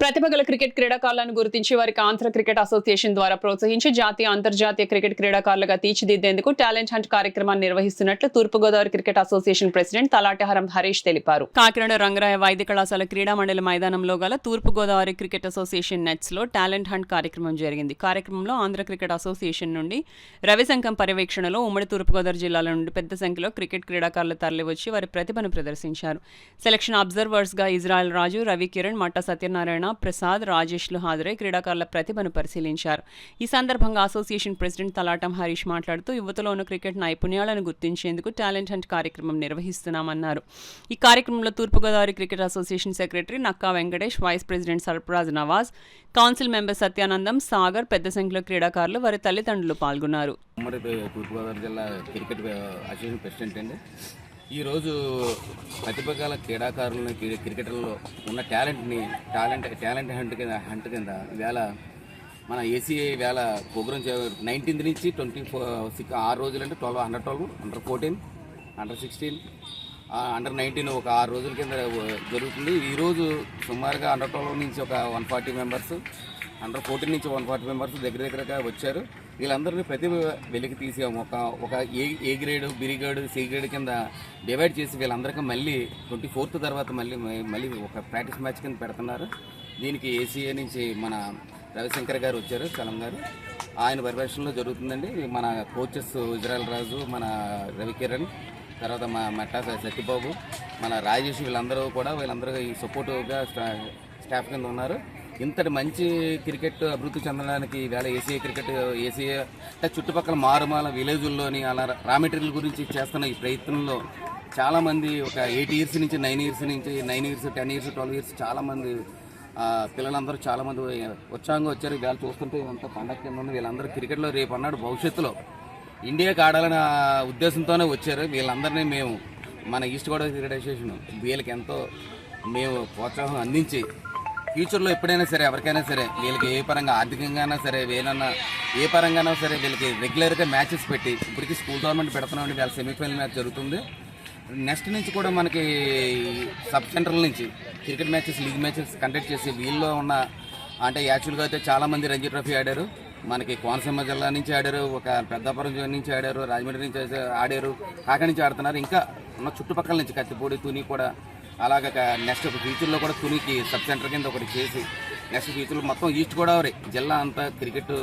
ప్రతిభ గల క్రికెట్ క్రీడాకారులను గుర్తించి వారికి ఆంధ్ర క్రికెట్ అసోసియేషన్ ద్వారా ప్రోత్సహించి జాతీయ అంతర్జాతీయ క్రికెట్ క్రీడాకారులుగా తీర్చిదిద్దేందుకు టాలెంట్ హంట్ కార్యక్రమాన్ని నిర్వహిస్తున్నట్లు తూర్పుగోదావరి క్రికెట్ అసోసియేషన్ ప్రెసిడెంట్ తలాటహరం హరీష్ తెలిపారు. కాకినాడ రంగరాయ వైద్య కళాశాల క్రీడా మండలి మైదానంలో గల తూర్పుగోదావరి క్రికెట్ అసోసియేషన్ నెట్స్ లో టాలెంట్ హంట్ కార్యక్రమం జరిగింది. కార్యక్రమంలో ఆంధ్ర క్రికెట్ అసోసియేషన్ నుండి రవిశంకం పర్యవేక్షణలో ఉమ్మడి తూర్పుగోదావరి జిల్లాల నుండి పెద్ద సంఖ్యలో క్రికెట్ క్రీడాకారులు తరలివచ్చి వారి ప్రతిభను ప్రదర్శించారు. సెలక్షన్ అబ్జర్వర్స్ గా ఇజ్రాయెల్ రాజు, రవి కిరణ్, మట్ట సత్యనారాయణ, ప్రసాద్, రాజేష్లు హాజరై క్రీడాకారుల ప్రతిభను పరిశీలించారు. ఈ సందర్భంగా అసోసియేషన్ ప్రెసిడెంట్ తలాటం హరీష్ మాట్లాడుతూ యువతలో ఉన్న క్రికెట్ నైపుణ్యాలను గుర్తించేందుకు టాలెంట్ హంట్ కార్యక్రమం నిర్వహిస్తున్నామన్నారు. ఈ కార్యక్రమంలో Turpugodavari cricket association secretary Nakka Venkatesh, vice president Sarfaraz Nawaz, council member Satyanandam, Sagar, పెద్ద సంఖ్యలో క్రీడాకారులు, వారి తల్లిదండ్రులు పాల్గొన్నారు. తూర్పుగోదావరి జిల్లా క్రికెట్ అసోసియేషన్ ప్రెసిడెంట్ అండి. ఈరోజు ప్రతిభగల క్రీడాకారులను క్రికెటర్లో ఉన్న టాలెంట్ హంట్ కింద వేళ మన ఏసీఐ వేళ ప్రోగ్రామ్ 19th నుంచి 24 6 రోజులు అంటే 12 అండర్ 14 అండర్ 16 అండర్ 19 ఒక 6 రోజుల కింద జరుగుతుంది. ఈరోజు సుమారుగా అండర్ 12 నుంచి ఒక 140 మెంబర్స్, అండర్ 14 నుంచి 140 మెంబర్స్ దగ్గరగా వచ్చారు. వీళ్ళందరినీ ప్రతిభ వెలికి తీసి ఒక A grade, B grade, C grade కింద డివైడ్ చేసి వీళ్ళందరికీ మళ్ళీ 24th తర్వాత మళ్ళీ ఒక ప్రాక్టీస్ మ్యాచ్ కింద పెడుతున్నారు. దీనికి ఏసీఏ నుంచి మన రవిశంకర్ గారు వచ్చారు, చలం గారు, ఆయన పర్యవేక్షణలో జరుగుతుందండి. మన కోచెస్ ఇజ్రాయెల్ రాజు, మన రవి కిరణ్, తర్వాత మా మట్టా సత్యబాబు, మన రాజేష్, వీళ్ళందరూ ఈ సపోర్టుగా స్టాఫ్ కింద ఉన్నారు. ఇంతటి మంచి క్రికెట్ అభివృద్ధి చెందడానికి ఈవేళ ఏసీఏ చుట్టుపక్కల మారుమాల విలేజుల్లోని అలా రా మెటీరియల్ గురించి చేస్తున్న ఈ ప్రయత్నంలో చాలామంది ఒక 8 years నుంచి 9 years నుంచి 9 years 10 years 12 years చాలామంది పిల్లలందరూ చాలామంది ఉత్సాహంగా వచ్చారు. ఈవేళ చూస్తుంటే అంత పండగ కింద ఉంది. వీళ్ళందరూ క్రికెట్లో రేపు అన్నాడు భవిష్యత్తులో ఇండియాకి ఆడాలనే ఉద్దేశంతోనే వచ్చారు. వీళ్ళందరినీ మేము మన ఈస్ట్ గోదావరి క్రికెట్ అసోసియేషన్ వీళ్ళకి ఎంతో మేము ప్రోత్సాహం అందించి ఫ్యూచర్లో ఎప్పుడైనా సరే ఎవరికైనా సరే వీళ్ళకి ఏ పరంగా ఆర్థికంగా సరే ఏ పరంగానో సరే వీళ్ళకి రెగ్యులర్గా మ్యాచెస్ పెట్టి ఇప్పటికీ స్కూల్ టోర్నమెంట్ పెడుతున్నామండి. వీళ్ళ సెమీఫైనల్ మ్యాచ్ జరుగుతుంది. నెక్స్ట్ నుంచి కూడా మనకి సబ్ సెంటర్ల నుంచి cricket matches, league matches conduct చేసి వీళ్ళలో ఉన్న అంటే యాక్చువల్గా అయితే చాలామంది రంజీ ట్రోఫీ ఆడారు. మనకి కోనసీమ జిల్లా నుంచి ఆడారు, ఒక పెద్దాపురం నుంచి ఆడారు, రాజమండ్రి నుంచి ఆడారు, కాకినాడ నుంచి ఆడుతున్నారు. ఇంకా ఉన్న చుట్టుపక్కల నుంచి కత్తిపూడి, తుని కూడా అలాగ నెక్స్ట్ ఫ్యూచర్లో కూడా తునికి సబ్ సెంటర్ కింద ఒకటి చేసి నెక్స్ట్ ఫ్యూచర్లో మొత్తం ఈస్ట్ గోదావరి జిల్లా అంతా క్రికెట్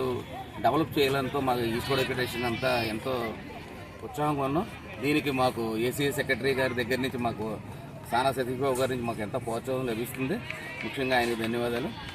డెవలప్ చేయాలంతో మాకు ఈస్ట్ గోదావరి ఫెడరేషన్ అంతా ఎంతో ఉత్సాహంగా ఉన్నాం. దీనికి మాకు ఏసీఐ సెక్రటరీ గారి దగ్గర నుంచి మాకు సానా సతీష్ బాబు గారి నుంచి మాకు ఎంతో ప్రోత్సాహం లభిస్తుంది. ముఖ్యంగా ఆయనకు ధన్యవాదాలు.